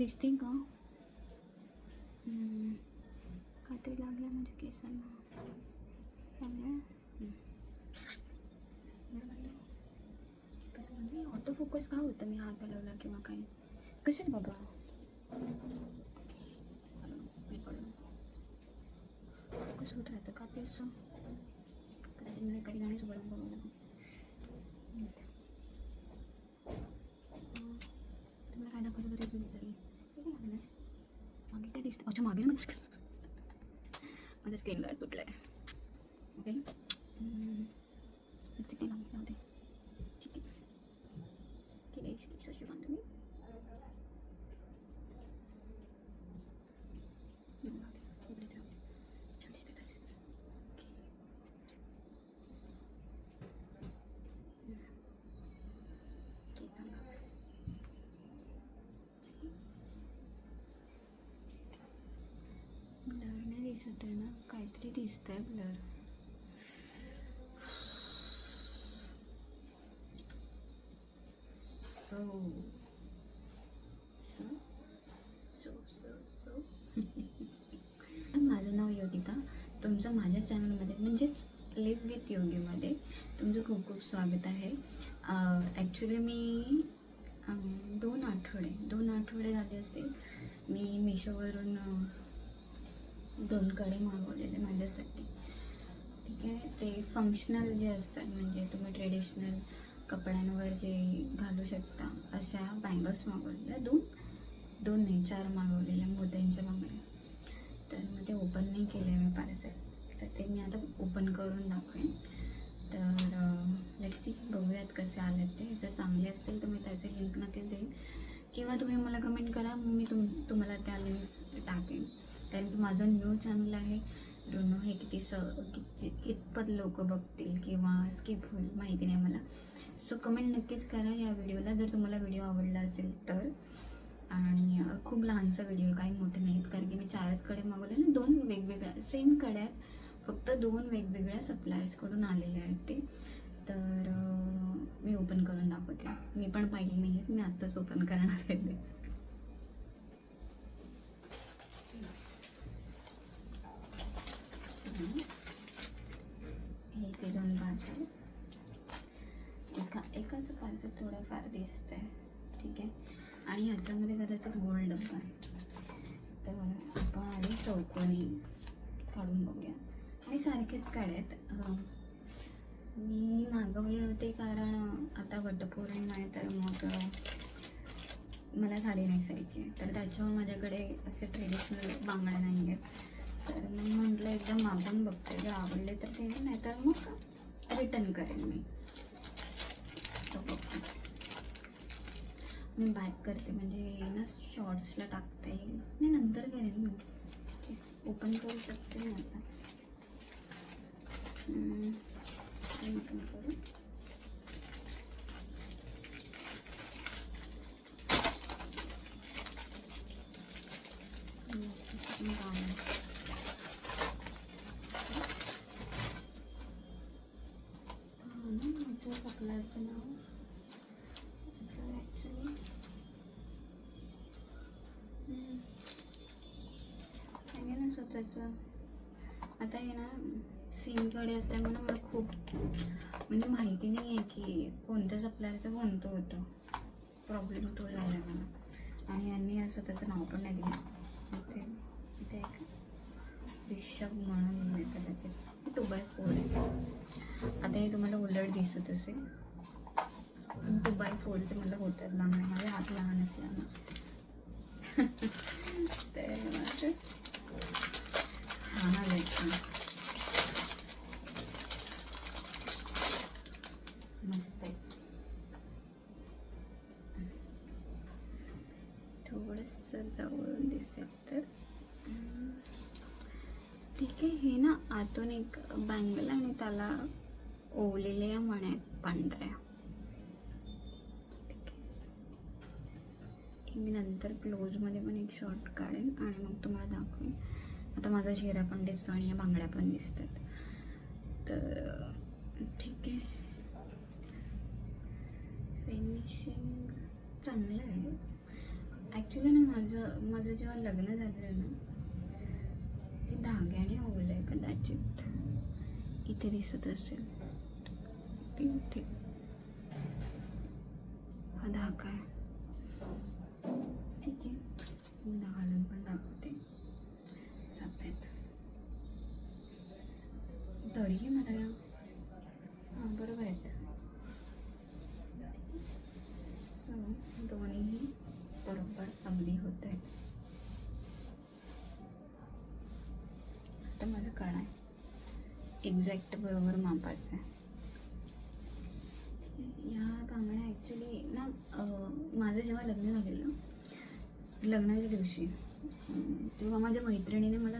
दिसते का? काहीतरी लागलं म्हणजे केसांना लागलं. कसं म्हणजे ऑटो फोकस का होतं मी हात हलवला किंवा काही? कसं बाबा फोकस होत राहतं का ते असं? कदाचित मला एखादी गाणी सोबत बघावं लागेल. तुम्हाला काय दाखवलं तरी तुम्ही विचारली हे काय लागलं मागे काय दिसतं? अच्छा मागे ना माझं स्क्रीन गार्ड तुटलं आहे. ओके ठीक आहे ठीक आहे ठीक आहे. सशी बांध तुम्ही इकडे छान दिसते तसेच. ओके सांगा ब्लर नाही दिसत आहे ना? काहीतरी दिसतंय ब्लर. माझं नाव योगिता. तुमचं माझ्या चॅनलमध्ये म्हणजेच लिव्ह विथ योगीमध्ये तुमचं खूप खूप स्वागत आहे. ॲक्च्युली मी 2 आठवडे झाले असतील मी मिशोवरून 2 कडे मागवलेले माझ्यासाठी. ठीक आहे. ते फंक्शनल जे असतात म्हणजे तुम्ही ट्रेडिशनल कपड्यांवर जे घालू शकता अशा बँगल्स मागवलेल्या. 2 नाही 4 मागवलेल्या मोत्यांच्या बांगड्या. तर मग ते ओपन नाही केलं आहे मी पार्सल. तर ते मी आता ओपन करून दाखवेन. तर लेट्स सी बघूयात कसे आले ते. जर चांगले असेल तर मी त्याचे लिंक नक्कीच देईन किंवा तुम्ही मला कमेंट करा मी तुम्हाला त्या लिंक्स टाकेन. कारण की माझं न्यू चॅनल आहे. डोंट नो हे कितपत लोक बघतील किंवा स्किप होईल माहिती नाही मला. सो कमेंट नक्कीच करा या व्हिडिओला जर तुम्हाला व्हिडिओ आवडला असेल तर. आणि खूप लहानसा व्हिडिओ आहे, काही मोठे नाहीत. कारण की मी 4च कडे मागवले ना. 2 वेगवेगळ्या सेम कड्या आहेत, फक्त 2 वेगवेगळ्या सप्लायर्सकडून आलेल्या आहेत ते. तर मी ओपन करून दाखवते. मी पण पाहिली नाही आहेत, मी आत्ताच ओपन करणार आहे ते. हे ते 2 पार्सल. एकाचं पार्सल थोडंफार दिसतं आहे. ठीक आहे. आणि ह्याच्यामध्ये कदाचित गोल्ड डब्बा आहे. तर आपण आधी चौकोनी काढून बघूया. आणि सारखेच काढायत. मी मागवले होते कारण आता वटपौर्णिमा आहे तर मग मला साडी नेसायची आहे. तर त्याच्यावर माझ्याकडे असे ट्रेडिशनल बांगड्या नाही आहेत. तर मी म्हटलं एकदा मागून बघते, जर आवडले तर ते नाही तर मग रिटर्न करेन मी. मी बॅक करते म्हणजे ना शॉर्ट्सला टाकता येईल. नाही नंतर करेन मी. ओपन करू शकते मी आता. ओपन करू. सप्लायरचं नाव ॲक्च्युली आहे ना स्वतःचं. आता हे ना सीमकडे असल्यामुळे मला खूप म्हणजे माहिती नाही आहे की कोणत्या सप्लायरचं कोणतं होतं. प्रॉब्लेम तो झाला मला. आणि यांनी स्वतःचं नाव पण नाही दिलं. इथे एक रिषभ म्हणून आहे कदाचित. 2x4 आहे. आता हे तुम्हाला उलट दिसत असेल. 2x4चे मला होतात बांगड्या. माझे हात लहान असल्यामुळे तर छान आलं छान मस्त आहे. थोडंसं जवळून दिसेल तर ठीक आहे. हे ना आतून एक बँगल आणि त्याला ओवलेल्या मण्या आहेत पांढऱ्या. मी नंतर क्लोजमध्ये पण एक शॉर्ट काढेन आणि मग तुम्हाला दाखवेन. आता माझा चेहरा पण दिसतो आणि या बांगड्या पण दिसतात. तर ठीक आहे. फिनिशिंग चांगलं आहे. ॲक्च्युली ना माझं जेव्हा लग्न झालेलं ना, ते धाग्याने ओवलं आहे कदाचित. इथे दिसत असेल, इथे हा धागा आहे. ठीक आहे, मी घालून पण दाखवते. सफेद तरी मला हां बरोबर आहेत. सो दोन्हीही बरोबर अगदी होत आहे. आता माझं कळा आहे एक्झॅक्ट बरोबर मापाचं आहे. ह्या बांगड्या ॲक्च्युली ना माझं जेव्हा लग्न झालेलं, लग्नाच्या दिवशी, तेव्हा माझ्या मैत्रिणीने मला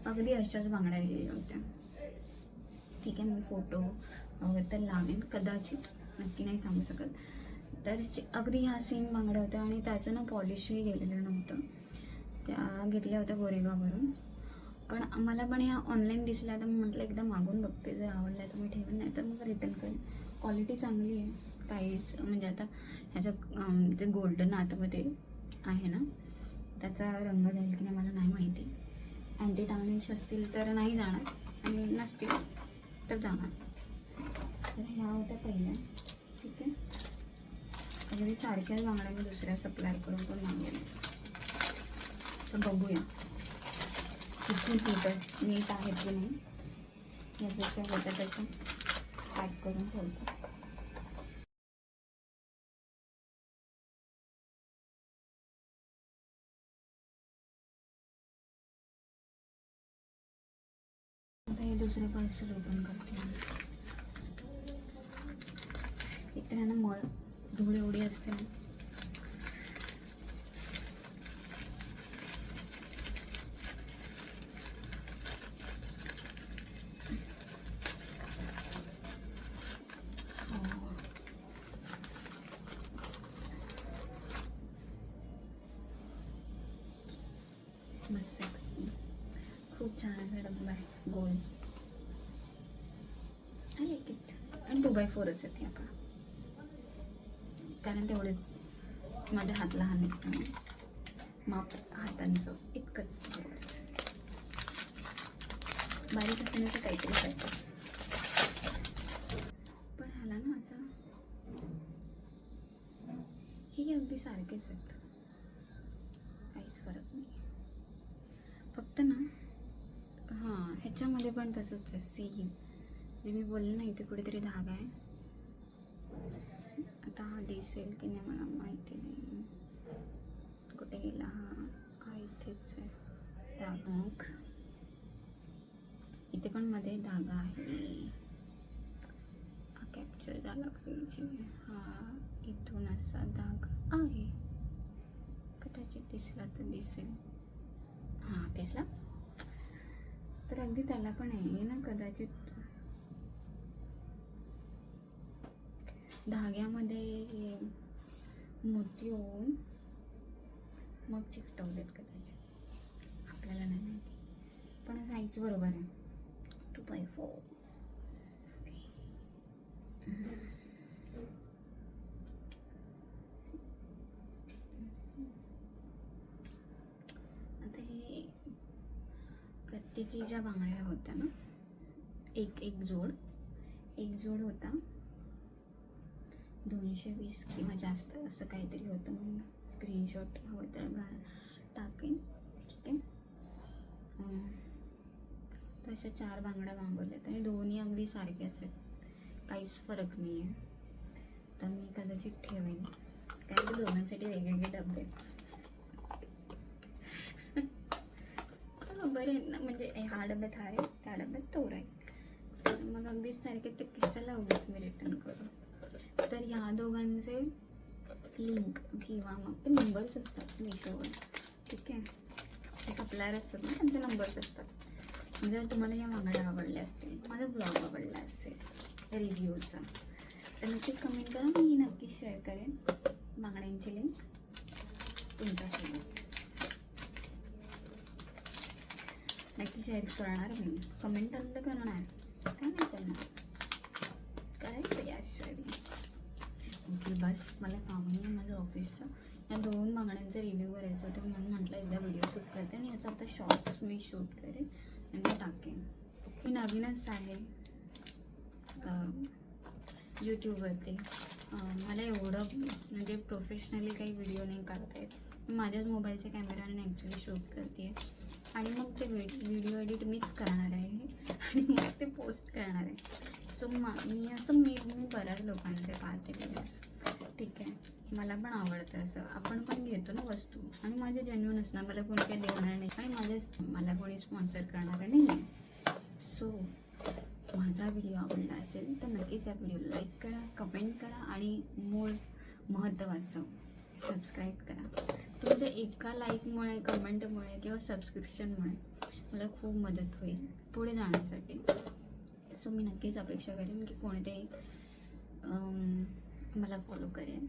अगदी अशाच बांगड्या दिलेल्या होत्या. ठीक आहे, मी फोटो तर लावेन कदाचित, नक्की नाही सांगू शकत. तर अगदी ह्या सेम बांगड्या होत्या आणि त्याचं ना पॉलिशही गेलेलं नव्हतं. त्या घेतल्या होत्या गोरेगाववरून. पण मला पण ह्या ऑनलाईन दिसल्या, तर मी म्हटलं एकदा मागून बघते, जर आवडल्या तर मी ठेवेन, नाही तर मग रिटर्न करेन. क्वालिटी चांगली आहे. काहीच म्हणजे आता ह्याचं जे गोल्डन आतमध्ये आहे ना, त्याचा रंग जाईल की नाही मला नाही माहिती. अँटी टार्निश असतील तर नाही जाणार, आणि नसतील तर जाणार. तर ह्या होत्या पहिल्या. ठीक आहे, अगदी सारख्याच बांगड्या मी दुसऱ्या सप्लायरकडून पण मागवल्या. तर बघूया किती नीट आहेत की नाही. या जशा होत्या तशा पॅक करून ठेवतो. आता हे दुसरे पार्सल ओपन करते. इकडे ना मळ धूळ एवढी असते ना, मस्त खूप छान असा डब्बा आहे, गोल. I like it. आणि 2x4च आहेत ह्या का, कारण तेवढेच माझे हात लहान आहेत, माप हातांचं इतकंच बारीक असण्याचं काहीतरी पाहिजे. पण ह्याला ना असं हे अगदी सारखेच आहेत, काहीच फरक नाही. फक्त ना हां ह्याच्यामध्ये पण तसंच आहे सेम, जे मी बोलले ना इथे कुठेतरी धागा आहे. आता हा दिसेल की नाही मला माहिती नाही, कुठे गेला. हा इथेच आहे धागा. मग इथे पण मध्ये धागा आहे, हा कॅप्चर झाला पाहिजे. हा इथून असा धागा आहे, कदाचित दिसला तर दिसेल. हां दिसला तर अगदी त्याला पण आहे ना, कदाचित धाग्यामध्ये मोती होऊन मग चिकटवलेत कदाचित, आपल्याला नाही माहिती. पण साईज बरोबर आहे, 2x4. आता हे प्रत्येकी ज्या बांगड्या होत्या ना, एक जोड होता 220 किंवा जास्त असं काहीतरी होतं. मी स्क्रीनशॉट हवं तर टाकेन. ठीक आहे, तर अशा 4 बांगड्या मागवल्यात आणि दोन्ही अगदी सारख्याच आहेत, काहीच फरक नाही आहे. तर मी कदाचित ठेवेन, कारण की दोघांसाठी वेगवेगळे डबे बरे आहेत ना. म्हणजे ह्या डब्यात हा आहे, त्या डब्यात तो राहील, तर मग अगदीच सारखे ते किस्साला उगीच मी रिटर्न करू. तर ह्या दोघांचे लिंक किंवा मग ते नंबर्स असतात मिशोवर. ठीक आहे, ते सप्लायर असतात ना, त्यांचे नंबर्स असतात. जर तुम्हाला या बांगड्या आवडल्या असतील, माझा ब्लॉग आवडला असेल रिव्ह्यूचा, तर नक्कीच कमेंट करा, मी नक्कीच शेअर करेन बांगड्यांची लिंक तुमच्यासोबत. नक्की शेअर करणार मी, कमेंट तर करणार, काय नाही करणार, करायचं या शेअरिंग. ओके बस, मला काम आहे माझं ऑफिसचं, या 2 बांगड्यांचा रिव्ह्यू करायचं होतं म्हणून म्हटलं एकदा व्हिडिओ शूट करते आणि याचा आता शॉर्ट्स मी शूट करेन आणि ते टाकेन. मी नवीनच आहे यूट्यूबवरती. मला एवढं म्हणजे प्रोफेशनली काही व्हिडिओ नाही काढता येत. मी माझ्याच मोबाईलच्या कॅमेराने ॲक्च्युली शूट करते आहे आणि मग ते व्हिडिओ एडिट मीच करणार आहे आणि मग ते पोस्ट करणार आहे. सो मी बऱ्याच लोकांचे पाहते व्हिडिओज. ठीक आहे, मला पण आवडतं असं. आपण पण घेतो ना वस्तू आणि माझे जेन्युइन असणार, मला कोणी काही देणार नाही आणि मला कोणी स्पॉन्सर करणार नाही आहे. सो माझा व्हिडिओ आवडला असेल तर नक्कीच या व्हिडिओला लाईक करा, कमेंट करा आणि मूळ महत्त्वाचं सबस्क्राईब करा. तुमच्या एका लाईकमुळे, कमेंटमुळे किंवा सबस्क्रिप्शनमुळे मला खूप मदत होईल पुढे जाण्यासाठी. सो मी नक्कीच अपेक्षा करेन की कोणीतरी मला फॉलो करेन.